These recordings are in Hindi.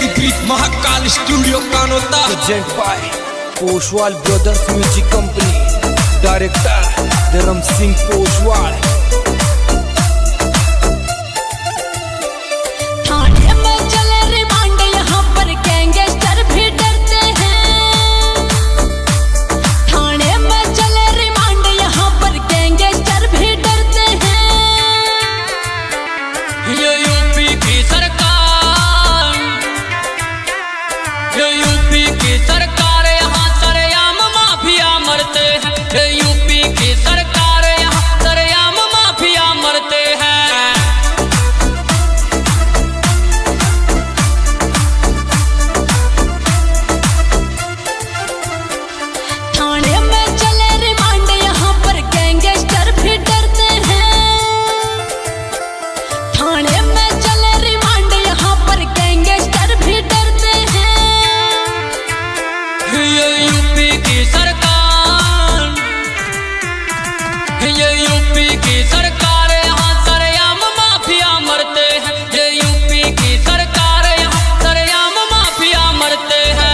एकीकृत Mahakal studio Kanota present by Poshwal brothers music company, director Dharm Singh Poshwal. थाने में चले रिमांड, यहाँ पर गैंगस्टर भी डरते हैं। थाने में चले रिमांड, यहाँ पर गैंगस्टर भी डरते हैं। ये यूपी की सरकार, ये यूपी की सरकार, यहाँ सरेआम माफिया मरते हैं। ये यूपी की सरकार, यहाँ सरेआम माफिया मरते हैं। थाने में चले रिमांड, यहाँ पर गैंगस्टर भी डरते हैं। थाने में चले रिमांड, यहाँ पर गैंगस्टर भी डरते हैं। ये यूपी की सरकार, ये यूपी की सरकार, यहाँ सरेआम माफिया मरते हैं। ये यूपी की सरकार, यहाँ सरेआम माफिया मरते हैं।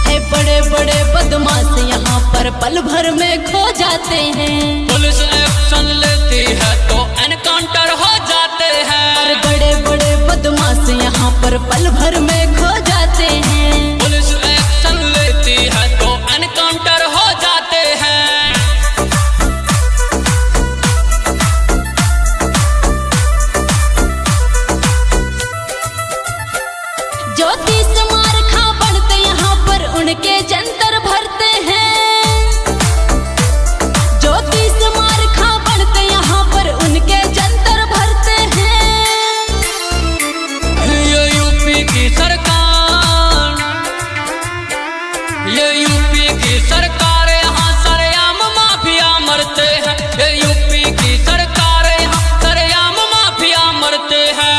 है बड़े बड़े बदमाश यहाँ पर पल भर में खो जाते हैं। पुलिस एक्शन लेती है तो एनकाउंटर हो जाते हैं। और बड़े बड़े बदमाश यहाँ पर पल भर में खो जाते हैं। पुलिस एक्शन लेती है तो एनकाउंटर हो जाते हैं। ज्योतिष मार खा बनते यहाँ पर उनके जंतर भरते हैं। ज्योतिष मार खा बनते यहाँ पर उनके जंतर भरते हैं। ये यूपी की सरकार, ये यूपी की सरकार, यहाँ सरेआम माफिया मरते हैं। ये यूपी की सरकार, यहाँ सरेआम माफिया मरते हैं।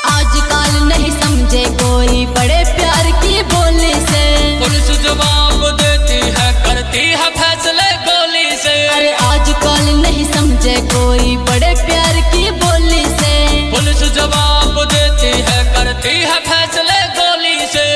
आजकल नहीं समझे कोई बड़े प्यार की बोली से। पुलिस जवाब देती है, करती है फैसले गोली से। अरे आजकल नहीं समझे कोई बड़े प्यार की बोली से। पुलिस जवाब देती है, करती है फैसले गोली से।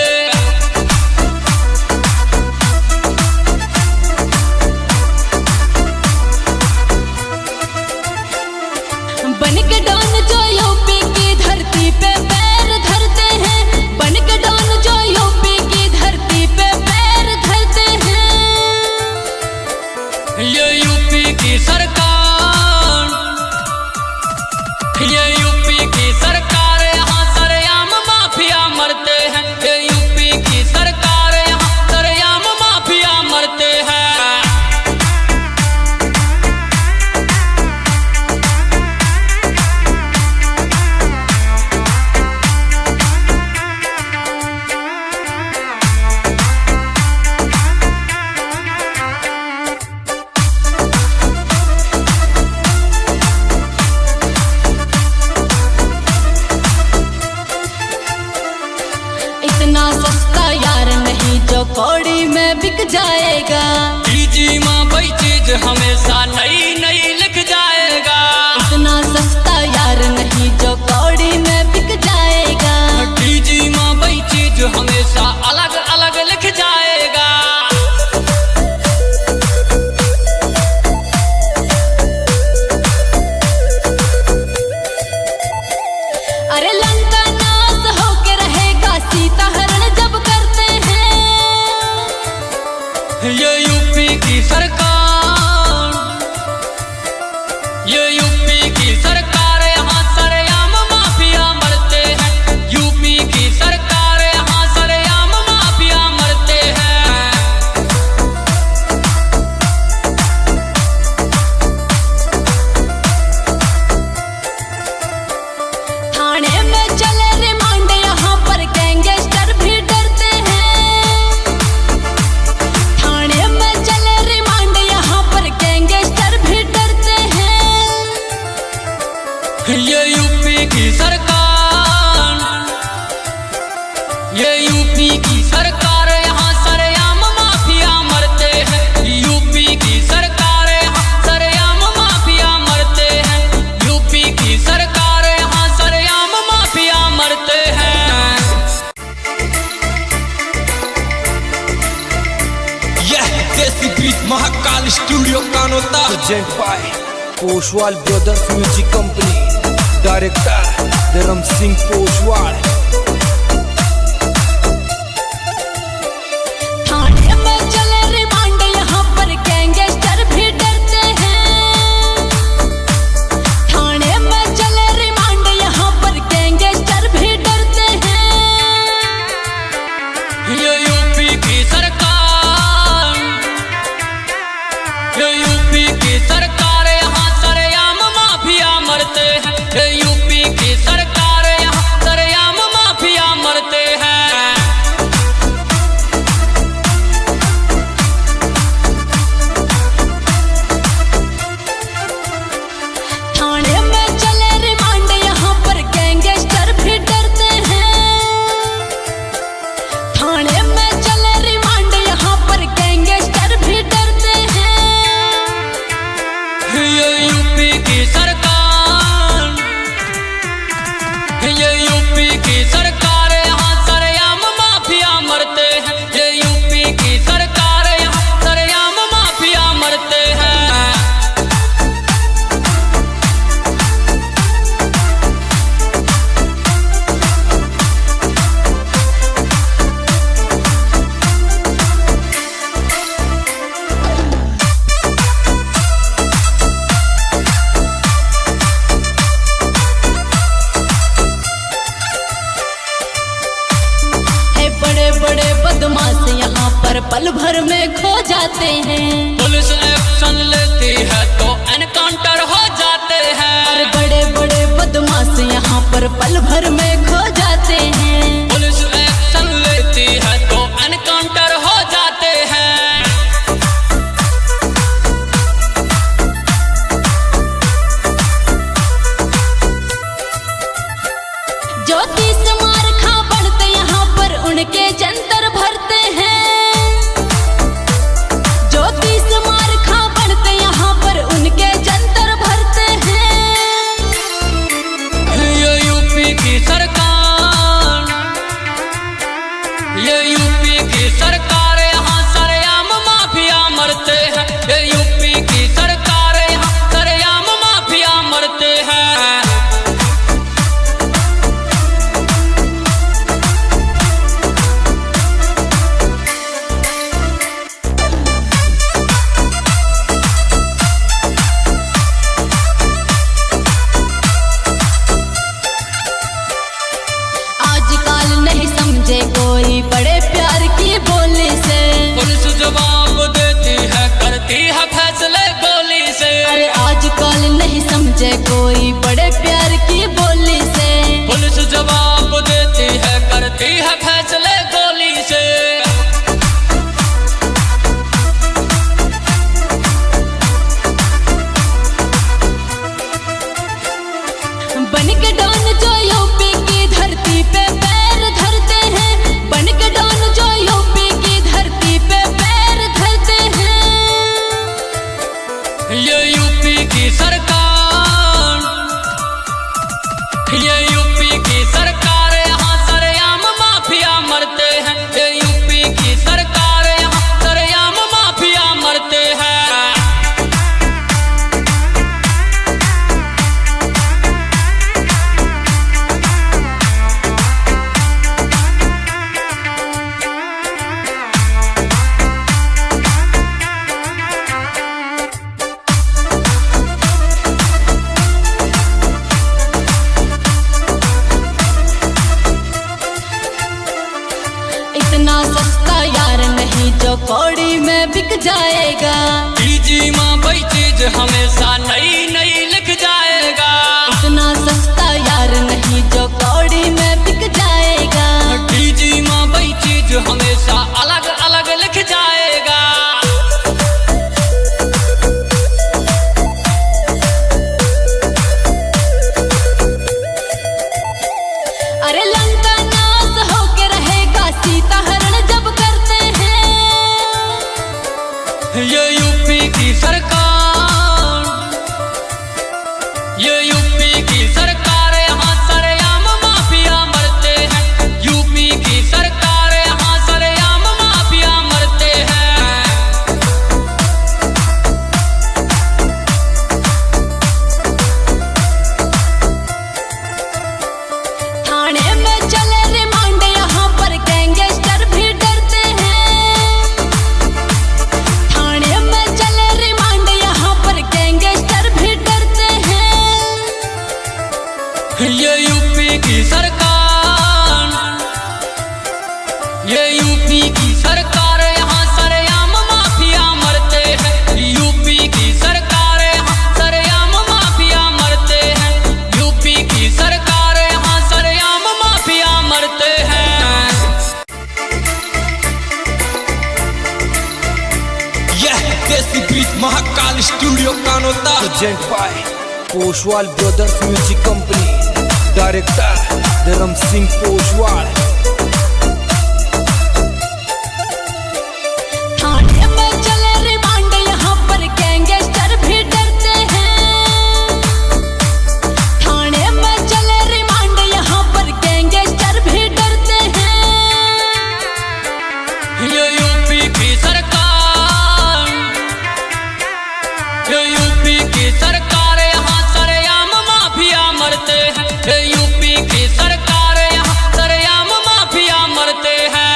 बन के डॉन जो यूपी की धरती पे पैर धरते हैं। बन के डॉन जो यूपी की धरती पे पैर धरते हैं। ये यूपी की सरकार, ये यूपी की सरकार, यहाँ सरेआम माफिया मरते हैं। ये यूपी की सरकार, यहाँ सरेआम माफिया मरते हैं। इतना सस्ता यार नहीं जो कौड़ी में बिक जाएगा। डीजी माँ कोई चीज हमेशा नई नई लिख जाएगा। इतना सस्ता यार नहीं जो कौड़ी में बिक जाएगा। डीजी माँ कोई चीज हमेशा अलग अलग लिख जाएगा। अरे लंका नाश होके रहेगा, सीता हरण जब करते हैं। ये यूपी की सरकार, Present by Poshwal Brothers Music Company. Director Dharam Singh Poshwal. थाने में चले रिमांड यहाँ पर गैंगस्टर भी डरते हैं। थाने में चले रिमांड यहाँ पर गैंगस्टर भी डरते हैं। ये यूपी की सरकार, ये यूपी की सरकार, यहाँ सरेआम माफिया मरते हैं। ये यूपी की सरकार, यहाँ सरेआम माफिया मरते हैं। थाने में चले रिमांड यहाँ पर गैंगस्टर भी डरते हैं। थाने में चले रिमांड यहाँ पर गैंगस्टर भी डरते हैं। ये यूपी की सरकार, ये यूपी की सरकार, यहाँ सरेआम माफिया मरते हैं। ये यूपी की सरकार, यहाँ सरेआम माफिया मरते हैं। है बड़े बड़े बदमाश यहाँ पर पल भर में खो जाते हैं। पुलिस एक्शन लेती है तो एनकाउंटर हो जाते हैं। और बड़े बड़े बदमाश यहाँ पर पल भर में खो जाते हैं। पुलिस एक्शन लेती है तो एनकाउंटर हो जाते हैं। ज्योतिष मार खा बढ़ते यहाँ पर उनके जंतर भरते हैं। ज्योतिष मार खा बढ़ते यहाँ पर उनके जंतर भरते हैं। ये यूपी की सरकार, ये यूपी की सरकार, यहाँ सरेआम माफिया मरते हैं। ये यूपी की सरकार, यहाँ सरेआम माफिया मरते हैं। आजकल नहीं समझे कोई बड़े प्यार की बोली से। पुलिस जवाब देती है, करती है फैसले गोली से। अरे आजकल नहीं समझे कोई बड़े प्यार की बोली से। पुलिस जवाब देती है, करती है फैसले गोली से। बन के डॉन जो यूपी की धरती पे पैर धरते हैं। बन के डॉन जो यूपी की धरती पे पैर धरते हैं। ये यूपी की सरकार, ये यूपी की सरकार, यहाँ सरेआम माफिया मरते हैं। ये यूपी की सरकार, यहाँ सरेआम माफिया मरते हैं। इतना सस्ता यार नहीं जो कौड़ी में बिक जाएगा। जी माँ वही चीज हमेशा नई नई लिख जाएगा। इतना सस्ता यार नहीं जो कौड़ी में बिक जाएगा। जी माँ वही चीज हमेशा अलग अलग लिख जाएगा। अरे लंका नाश होके रहेगा सीता हरण जब करते हैं। ये यूपी की सरकार, ये यूपी की सरकार, यहाँ सरेआम माफिया मरते हैं। यूपी की सरकार, यहाँ सरेआम माफिया मरते हैं। Mahakal studio Kanota present by Poshwal brothers music company, director Dharm Singh Poshwal. थाने में चले रिमांड, यहाँ पर गैंगस्टर भी डरते हैं। थाने में चले रिमांड, यहाँ पर गैंगस्टर भी डरते हैं। ये यूपी की सरकार, ये यूपी की सरकार, यहाँ सरेआम माफिया मरते हैं। ये यूपी की सरकार, यहाँ सरेआम माफिया मरते हैं।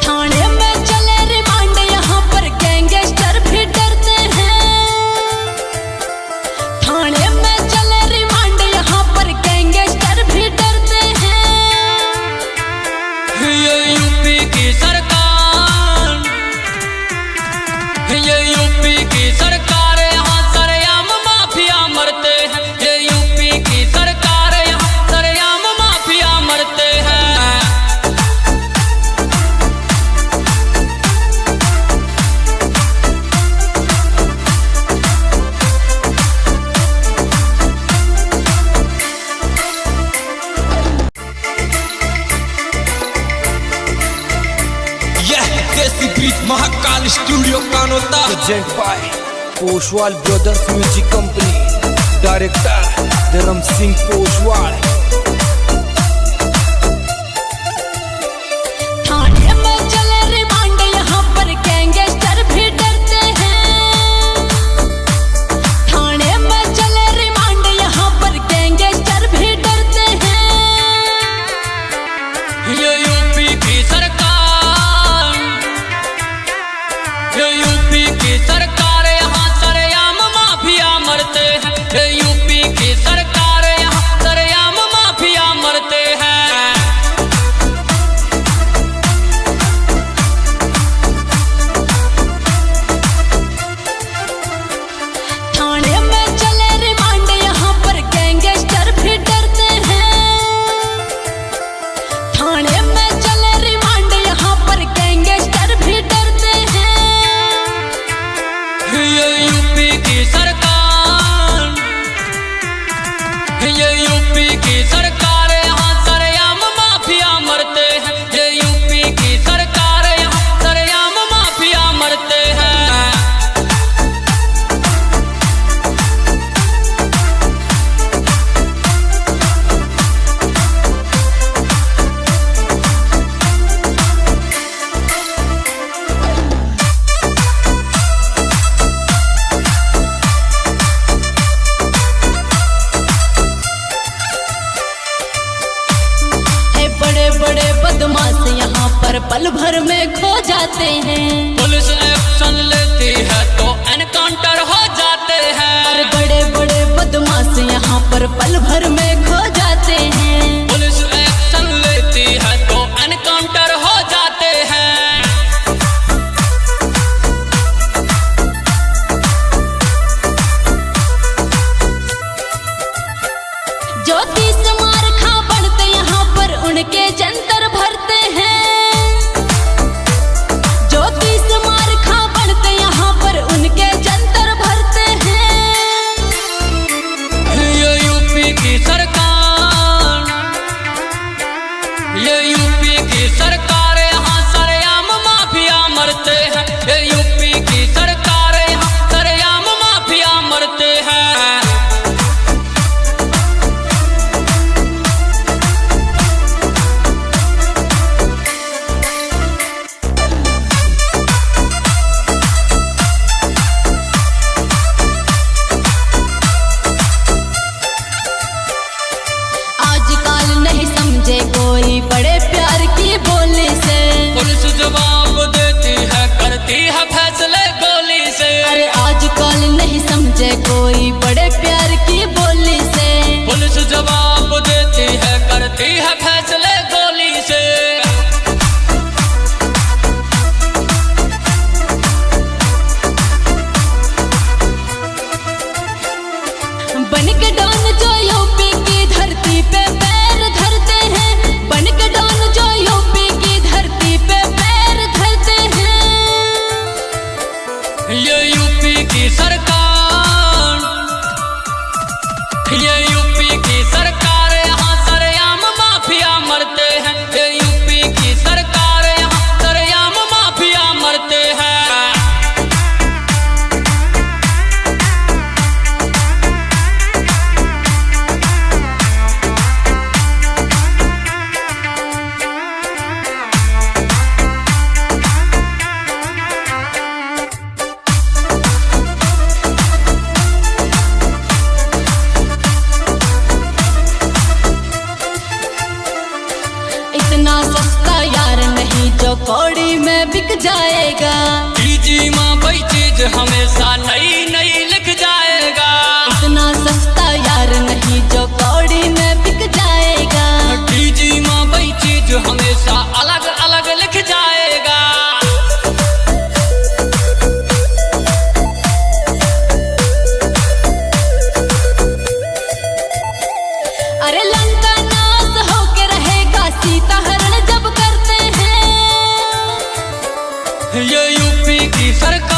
थाने में चले रिमांड, यहाँ पर गैंगस्टर भी डरते हैं। थाने में चले रिमांड, यहाँ पर गैंगस्टर भी डरते हैं। ये यूपी की सरकार, ये यूपी की सरकार, यहाँ सरेआम माफिया मरते हैं। ये यूपी की सरकार, यहाँ सरेआम माफिया मरते हैं। यह Desi beat Mahakal studio Kanota present by Poshwal brothers music company, director Dharm Singh Poshwal. थाने में चले रिमांड, यहाँ पर गैंगस्टर भी डरते हैं। थाने में चले रिमांड, यहाँ पर गैंगस्टर भी डरते हैं। ये यूपी की सरकार, ये यूपी की सरकार, यहाँ सरेआम माफिया मरते हैं। ये यूपी की सरकार, यहाँ सरेआम माफिया मरते हैं। थाने में चले रिमांड, यहाँ पर गैंगस्टर भी डरते हैं। थाने में चले रिमांड, यहाँ पर गैंगस्टर भी डरते हैं। ये यूपी की सरकार, ये यूपी की सरकार, यहाँ सरेआम माफिया मरते हैं। ये यूपी की सरकार, यहाँ सरेआम माफिया मरते हैं। है बड़े बड़े बदमाश यहाँ पर पल भर में खो जाते हैं। पुलिस एक्शन लेती है तो एनकाउंटर हो जाते हैं। और बड़े बड़े बदमाश यहाँ पर पल भर में खो जाते हैं। पुलिस एक्शन लेती है तो एनकाउंटर हो जाते हैं। जो 30 मार खा बढ़ते यहाँ पर उनके जंतर भरते हैं। जो 30 मार खा बढ़ते यहाँ पर उनके जंतर भरते हैं। ये यूपी की सरकार, ये यूपी की सरकार, यहाँ सरेआम माफिया मरते हैं। ये यूपी की सरकार, यहाँ सरेआम माफिया मरते हैं। आजकल नहीं समझे कोई बड़े प्यार की बोली से। पुलिस जवाब देती है, करती है फैसले गोली से। अरे आजकल नहीं समझे कोई बड़े प्यार की बोली से। पुलिस जवाब देती है, करती है फैसले गोली से। बन के डॉन जो यूपी की धरती पे पैर धरते नई नई लिख जाएगा। इतना सस्ता यार नहीं जो कौड़ी में बिक जाएगा। डीजी में वही चीज हमेशा अलग अलग लिख जाएगा। अरे लंका नाश होके रहेगा सीता हरण जब करते हैं। ये यूपी की सरकार,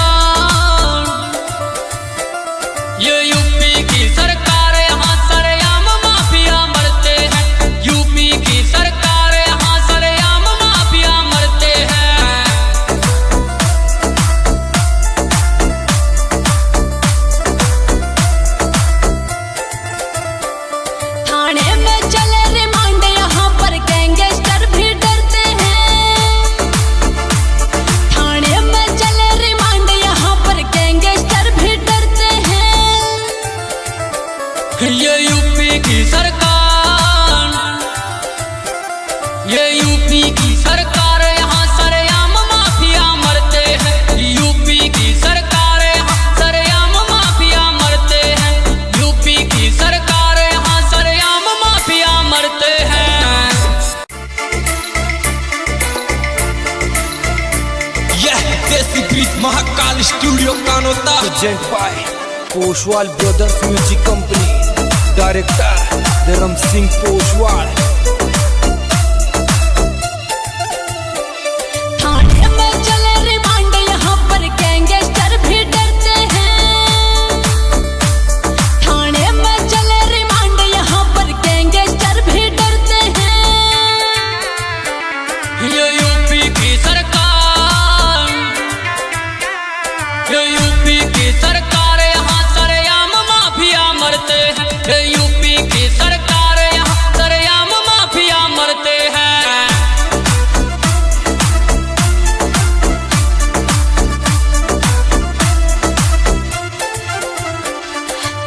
ये यूपी की सरकार, यहाँ सरेआम माफिया मरते हैं। यूपी की सरकार, यहाँ सरेआम माफिया मरते हैं। थाने में चले रिमांड यहाँ पर गैंगस्टर भी डरते हैं। थाने में चले रिमांड यहाँ पर गैंगस्टर भी डरते हैं। ये यूपी की सरकार, ये यूपी की सरकार, यहाँ सरेआम माफिया मरते हैं। यूपी की सरकार, यहाँ सरेआम माफिया मरते हैं। यूपी की सरकार, यहाँ सरेआम माफिया मरते हैं। यह Desi beat Mahakal studio Kanota. Present by Poshwal brothers music company, director Dharm Singh Poshwal. थाने में चले रिमांड यहाँ पर गैंगस्टर भी डरते हैं। थाने में चले रिमांड यहाँ पर गैंगस्टर भी डरते हैं। ये यूपी की सरकार, ये यूपी की सरकार, यहाँ सरेआम माफिया मरते हैं। ये यूपी की सरकार, यहाँ सरेआम माफिया मरते हैं।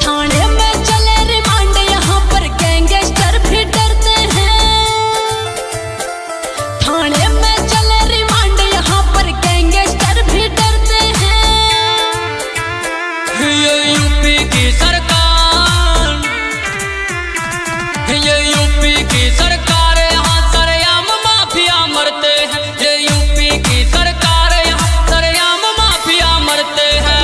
थाने में चले रिमांड यहाँ पर गैंगस्टर भी डरते हैं। थाने में चले रिमांड यहाँ पर गैंगस्टर भी डरते हैं। ये यूपी की सरकार, ये यूपी की सरकार, यहाँ सरेआम माफिया मरते हैं। ये यूपी की सरकार, यहाँ सरेआम माफिया मरते हैं।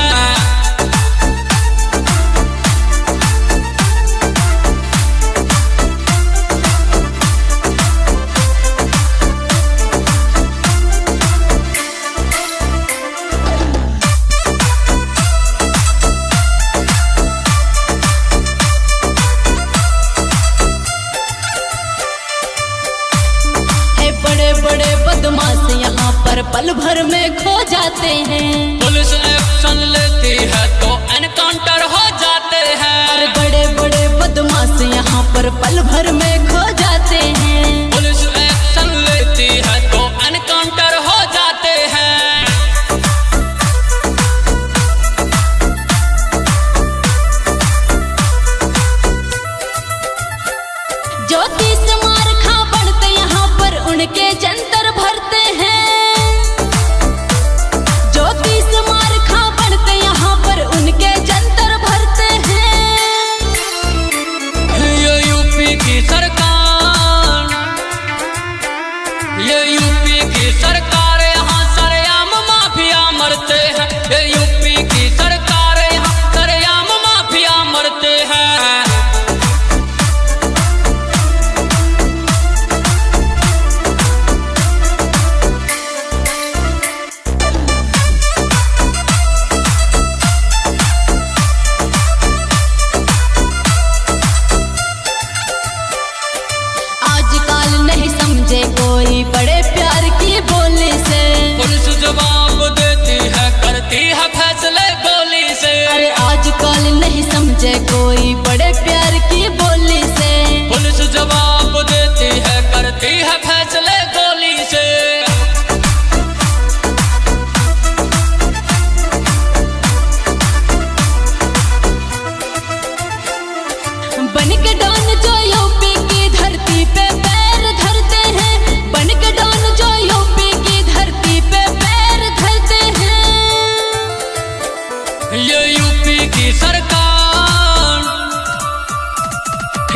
यूपी की सरकार,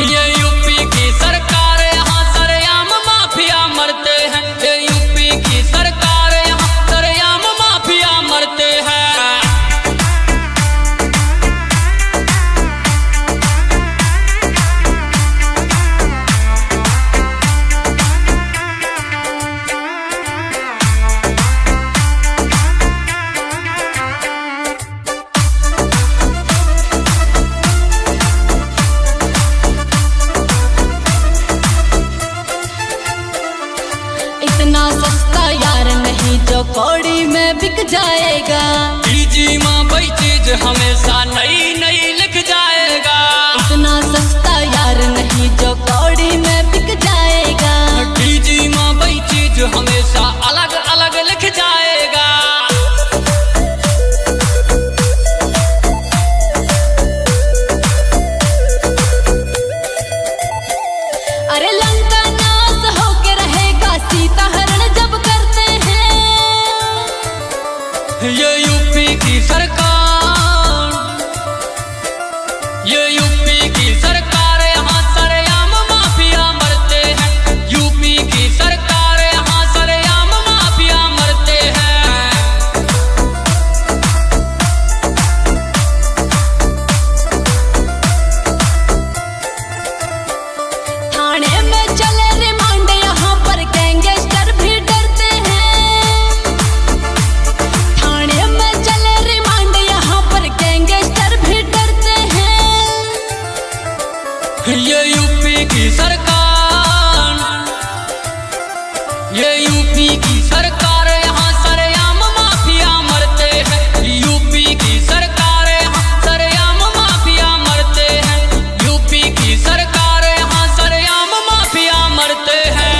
ये यूपी की सरकार, यहाँ सरेआम माफिया मरते हैं। ये यूपी की सरकार, यहाँ सरेआम माफिया मरते हैं। इतना सस्ता यार नहीं जो कौड़ी में बिक जाएगा। डीजी माँ वही चीज हमेशा नई नई लिख जाएगा। इतना सस्ता यार नहीं जो कौड़ी में बिक जाएगा। डीजी माँ वही चीज हमेशा अलग अलग लिख जाएगा। अरे लंका नाश होके रहेगा सीता हरण जब करते हैं। ये यूपी की सरकार, ये यूपी की सरकार, यहाँ सरेआम माफिया मरते हैं। यूपी की सरकार, यहाँ सरेआम माफिया मरते हैं। थाने में चले रिमांड यहाँ पर गैंगस्टर भी डरते हैं। थाने में चले रिमांड यहाँ पर गैंगस्टर भी डरते हैं। ये यूपी की सरकार, ये यूपी की सरकार, यहाँ सरेआम माफिया मरते हैं। यूपी की सरकार, यहाँ सरेआम माफिया मरते हैं। यूपी की सरकार, यहाँ सरेआम माफिया मरते हैं।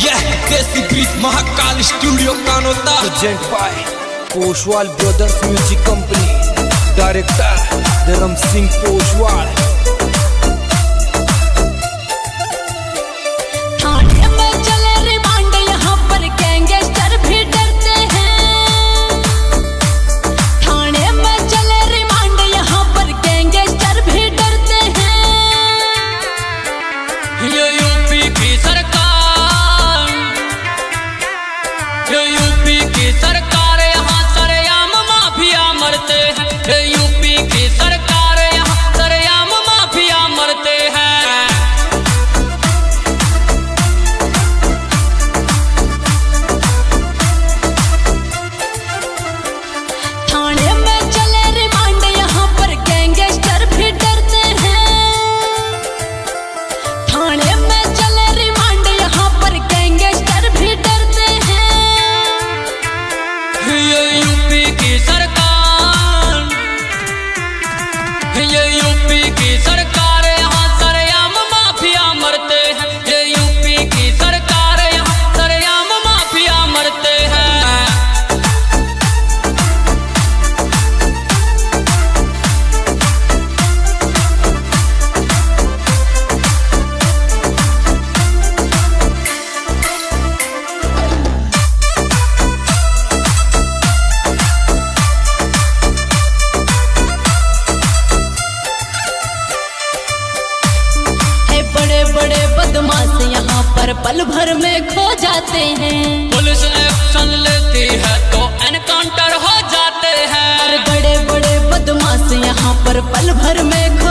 यह देसी bridge Mahakal studio Kanota. Present by Poshwal brothers music company, director Dharm Singh Poshwal. थाने में चले रिमांड यहाँ पर गैंगस्टर भी डरते हैं। थाने में चले रिमांड यहाँ पर गैंगस्टर भी डरते हैं। ये यूपी की सरकार, ये यूपी की सरकार, यहाँ सरेआम माफिया मरते हैं। ये यूपी की सरकार, यहाँ सरेआम माफिया मरते हैं। थाने में चले रिमांड यहाँ पर गैंगस्टर भी डरते हैं। थाने में चले रिमांड यहाँ पर गैंगस्टर भी डरते हैं। ये यूपी की सरकार, ये यूपी की सरकार, यहाँ सरेआम माफिया मरते हैं। ये यूपी की सरकार, यहाँ सरेआम माफिया मरते हैं। है बड़े बड़े बदमाश यहाँ पर पल भर में खो जाते हैं। पुलिस एक्शन लेती है तो एनकाउंटर हो जाते हैं। बड़े बड़े बदमाश यहाँ पर पल भर में खो